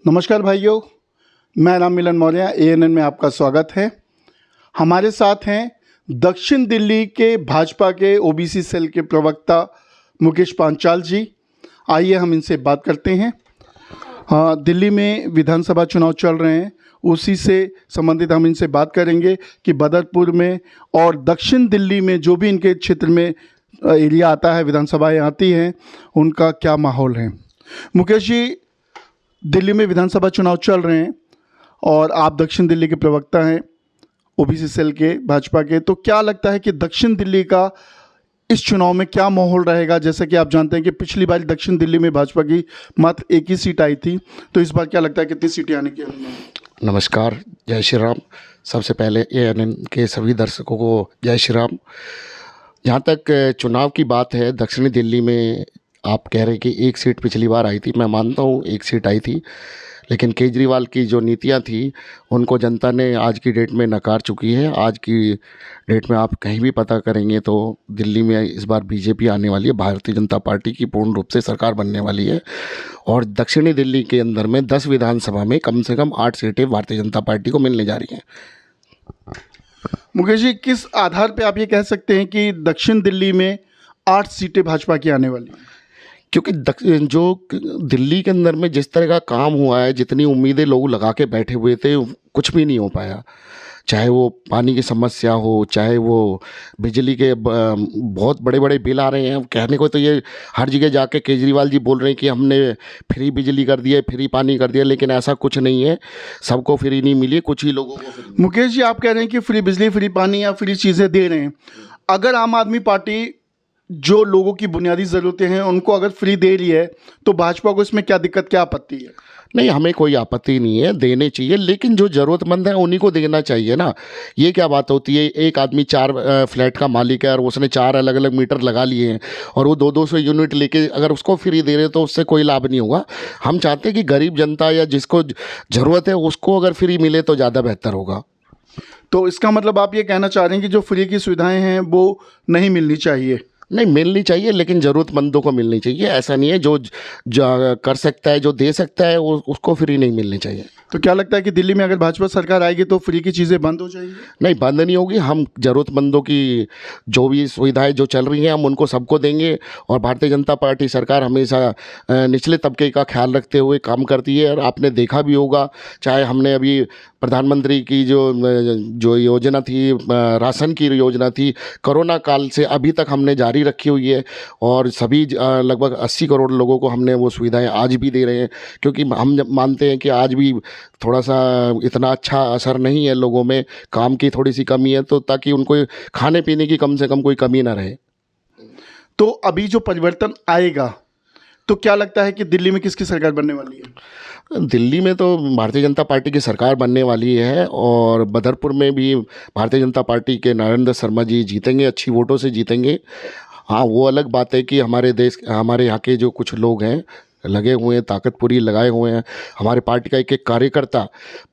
नमस्कार भाइयों, मैं राम मिलन मौर्य, एएनएन में आपका स्वागत है। हमारे साथ हैं दक्षिण दिल्ली के भाजपा के ओबीसी सेल के प्रवक्ता मुकेश पांचाल जी। आइए हम इनसे बात करते हैं। दिल्ली में विधानसभा चुनाव चल रहे हैं, उसी से संबंधित हम इनसे बात करेंगे कि बदरपुर में और दक्षिण दिल्ली में जो भी इनके क्षेत्र में एरिया आता है, विधानसभाएं आती हैं, उनका क्या माहौल है। मुकेश जी, दिल्ली में विधानसभा चुनाव चल रहे हैं और आप दक्षिण दिल्ली के प्रवक्ता हैं ओबीसी सेल के भाजपा के, तो क्या लगता है कि दक्षिण दिल्ली का इस चुनाव में क्या माहौल रहेगा। जैसे कि आप जानते हैं कि पिछली बार दक्षिण दिल्ली में भाजपा की मात्र एक ही सीट आई थी, तो इस बार क्या लगता है कितनी सीटें आने की अनुमान। नमस्कार, जय श्री राम। सबसे पहले एएनएन के सभी दर्शकों को जय श्री राम। जहाँ तक चुनाव की बात है, दक्षिणी दिल्ली में आप कह रहे हैं कि एक सीट पिछली बार आई थी, मैं मानता हूँ एक सीट आई थी, लेकिन केजरीवाल की जो नीतियाँ थी उनको जनता ने आज की डेट में नकार चुकी है। आज की डेट में आप कहीं भी पता करेंगे तो दिल्ली में इस बार बीजेपी आने वाली है, भारतीय जनता पार्टी की पूर्ण रूप से सरकार बनने वाली है। और दक्षिणी दिल्ली के अंदर में 10 विधानसभा में कम से कम 8 सीटें भारतीय जनता पार्टी को मिलने जा रही हैं। मुकेश जी, किस आधार पे आप ये कह सकते हैं कि दक्षिण दिल्ली में 8 सीटें भाजपा की आने वाली हैं। क्योंकि जो दिल्ली के अंदर में जिस तरह का काम हुआ है, जितनी उम्मीदें लोग लगा के बैठे हुए थे, कुछ भी नहीं हो पाया। चाहे वो पानी की समस्या हो, चाहे वो बिजली के बहुत बड़े बड़े बिल आ रहे हैं। कहने को तो ये हर जगह जाके केजरीवाल जी बोल रहे हैं कि हमने फ्री बिजली कर दिया, फ्री पानी कर दिया, लेकिन ऐसा कुछ नहीं है। सबको फ्री नहीं मिली, कुछ ही लोगों को फ्री। मुकेश जी, आप कह रहे हैं कि फ्री बिजली, फ्री पानी या फ्री चीज़ें दे रहे हैं। अगर आम आदमी पार्टी जो लोगों की बुनियादी ज़रूरतें हैं उनको अगर फ्री दे रही है, तो भाजपा को इसमें क्या दिक्कत, क्या आपत्ति है। नहीं, हमें कोई आपत्ति नहीं है, देने चाहिए, लेकिन जो ज़रूरतमंद है उन्हीं को देना चाहिए ना। ये क्या बात होती है, एक आदमी 4 फ्लैट का मालिक है और उसने 4 अलग अलग मीटर लगा लिए हैं और वो 200 यूनिट लेके अगर उसको फ्री दे रहे तो उससे कोई लाभ नहीं होगा। हम चाहते हैं कि गरीब जनता या जिसको ज़रूरत है उसको अगर फ्री मिले तो ज़्यादा बेहतर होगा। तो इसका मतलब आप ये कहना चाह रहे हैं कि जो फ्री की सुविधाएं हैं वो नहीं मिलनी चाहिए। नहीं, मिलनी चाहिए, लेकिन ज़रूरतमंदों को मिलनी चाहिए। ऐसा नहीं है जो कर सकता है, जो दे सकता है, उसको फ्री नहीं मिलनी चाहिए। तो क्या लगता है कि दिल्ली में अगर भाजपा सरकार आएगी तो फ्री की चीज़ें बंद हो जाएंगी। नहीं, बंद नहीं होगी। हम ज़रूरतमंदों की जो भी सुविधाएं जो चल रही हैं हम उनको सबको देंगे। और भारतीय जनता पार्टी सरकार हमेशा निचले तबके का ख्याल रखते हुए काम करती है। और आपने देखा भी होगा, चाहे हमने अभी प्रधानमंत्री की जो योजना थी, राशन की योजना थी, कोरोना काल से अभी तक हमने जारी रखी हुई है। और सभी लगभग 80 करोड़ लोगों को हमने वो सुविधाएं आज भी दे रहे हैं, क्योंकि हम मानते हैं कि आज भी थोड़ा सा इतना अच्छा असर नहीं है लोगों में, काम की थोड़ी सी कमी है, तो ताकि उनको खाने पीने की कम से कम कोई कमी ना रहे। तो अभी जो परिवर्तन आएगा, तो क्या लगता है कि दिल्ली में किसकी सरकार बनने वाली है। दिल्ली में तो भारतीय जनता पार्टी की सरकार बनने वाली है और बदरपुर में भी भारतीय जनता पार्टी के नरेंद्र शर्मा जी जीतेंगे, अच्छी वोटों से जीतेंगे। हाँ, वो अलग बात है कि हमारे यहाँ के जो कुछ लोग हैं लगे हुए हैं, ताकत पूरी लगाए हुए हैं। हमारे पार्टी का एक एक कार्यकर्ता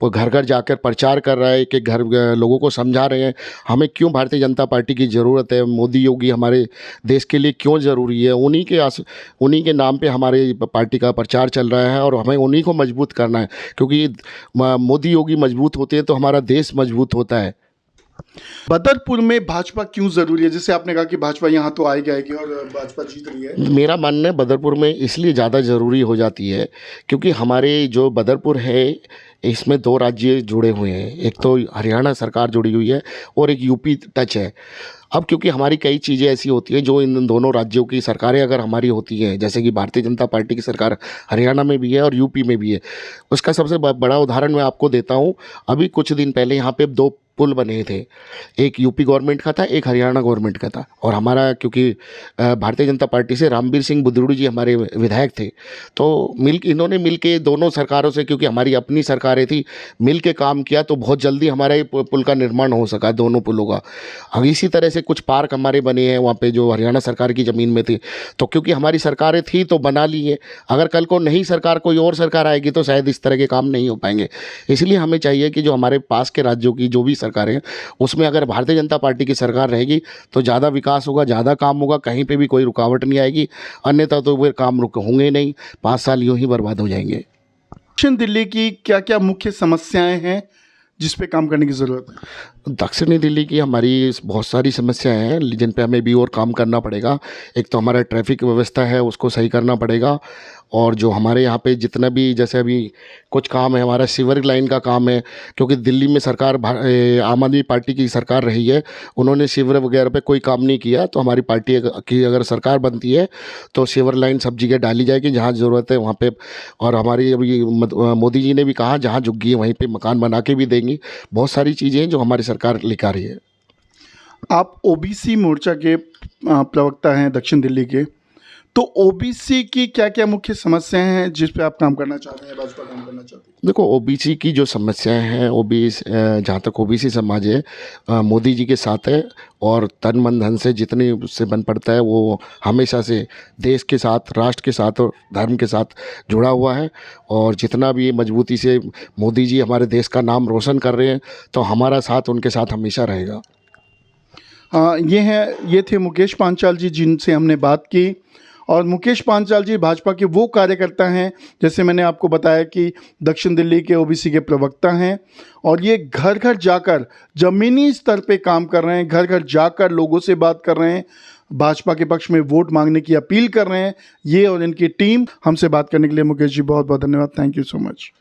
वो घर घर जाकर प्रचार कर रहा है, एक एक घर लोगों को समझा रहे हैं हमें क्यों भारतीय जनता पार्टी की ज़रूरत है, मोदी योगी हमारे देश के लिए क्यों ज़रूरी है। उन्हीं के नाम पे हमारे पार्टी का प्रचार चल रहा है और हमें उन्हीं को मजबूत करना है, क्योंकि मोदी योगी मजबूत होते हैं तो हमारा देश मजबूत होता है। बदरपुर में भाजपा क्यों जरूरी है। जैसे आपने कहा कि भाजपा यहाँ तो आएगी और भाजपा जीत रही है। मेरा मानना है बदरपुर में इसलिए ज़्यादा ज़रूरी हो जाती है क्योंकि हमारे जो बदरपुर है इसमें 2 राज्य जुड़े हुए हैं। एक तो हरियाणा सरकार जुड़ी हुई है और एक यूपी टच है। अब क्योंकि हमारी कई चीज़ें ऐसी होती हैं जो इन दोनों राज्यों की सरकारें अगर हमारी होती हैं, जैसे कि भारतीय जनता पार्टी की सरकार हरियाणा में भी है और यूपी में भी है, उसका सबसे बड़ा उदाहरण मैं आपको देता हूँ। अभी कुछ दिन पहले यहाँ पे 2 पुल बने थे, एक यूपी गवर्नमेंट का था, एक हरियाणा गवर्नमेंट का था। और हमारा क्योंकि भारतीय जनता पार्टी से रामबीर सिंह बुद्रुड़ी जी हमारे विधायक थे, तो इन्होंने मिल के दोनों सरकारों से, क्योंकि हमारी अपनी सरकारें थी, मिल के काम किया तो बहुत जल्दी हमारा ये पुल का निर्माण हो सका, दोनों पुलों का। अब इसी तरह से कुछ पार्क हमारे बने हैं वहाँ पे जो हरियाणा सरकार की ज़मीन में थे, तो क्योंकि हमारी सरकारें थी तो बना ली है। अगर कल को नई सरकार, कोई और सरकार आएगी तो शायद इस तरह के काम नहीं हो पाएंगे। इसलिए हमें चाहिए कि जो हमारे पास के राज्यों की जो भी सरकारें हैं उसमें अगर भारतीय जनता पार्टी की सरकार रहेगी तो ज़्यादा विकास होगा, ज़्यादा काम होगा, कहीं पे भी कोई रुकावट नहीं आएगी। अन्यथा तो वे काम रुक होंगे नहीं, 5 साल यूँ ही बर्बाद हो जाएंगे। दक्षिण दिल्ली की क्या क्या मुख्य समस्याएं हैं जिस पे काम करने की ज़रूरत है? दक्षिणी दिल्ली की हमारी बहुत सारी समस्याएं हैं जिन पे हमें भी और काम करना पड़ेगा। एक तो हमारा ट्रैफिक व्यवस्था है उसको सही करना पड़ेगा, और जो हमारे यहाँ पे जितना भी जैसे अभी कुछ काम है, हमारा सीवर लाइन का काम है, क्योंकि दिल्ली में सरकार आम आदमी पार्टी की सरकार रही है, उन्होंने सीवर वगैरह पे कोई काम नहीं किया। तो हमारी पार्टी की अगर सरकार बनती है तो सीवर लाइन सब जगह डाली जाएगी जहाँ ज़रूरत है वहाँ पे। और हमारी अभी मोदी जी ने भी कहा जहाँ झुग्गी है वहीं पे मकान बना के भी देंगी। बहुत सारी चीज़ें हैं जो हमारी सरकार लेकर आ रही है। आप ओबीसी मोर्चा के प्रवक्ता हैं दक्षिण दिल्ली के, तो ओबीसी की क्या क्या मुख्य समस्याएं हैं जिस पे आप काम करना चाहते हैं, भाजपा काम करना चाहती है? देखो, ओबीसी की जो समस्याएं हैं, जहाँ तक ओबीसी समाज है मोदी जी के साथ है, और तन मन धन से जितनी उससे बन पड़ता है वो हमेशा से देश के साथ, राष्ट्र के साथ और धर्म के साथ जुड़ा हुआ है। और जितना भी मजबूती से मोदी जी हमारे देश का नाम रोशन कर रहे हैं तो हमारा साथ उनके साथ हमेशा रहेगा। ये थे मुकेश पांचाल जी जिनसे हमने बात की। और मुकेश पांचाल जी भाजपा के वो कार्यकर्ता हैं, जैसे मैंने आपको बताया कि दक्षिण दिल्ली के ओबीसी के प्रवक्ता हैं, और ये घर घर जाकर ज़मीनी स्तर पे काम कर रहे हैं, घर घर जाकर लोगों से बात कर रहे हैं, भाजपा के पक्ष में वोट मांगने की अपील कर रहे हैं। ये और इनकी टीम। हमसे बात करने के लिए मुकेश जी बहुत बहुत धन्यवाद। Thank you so much.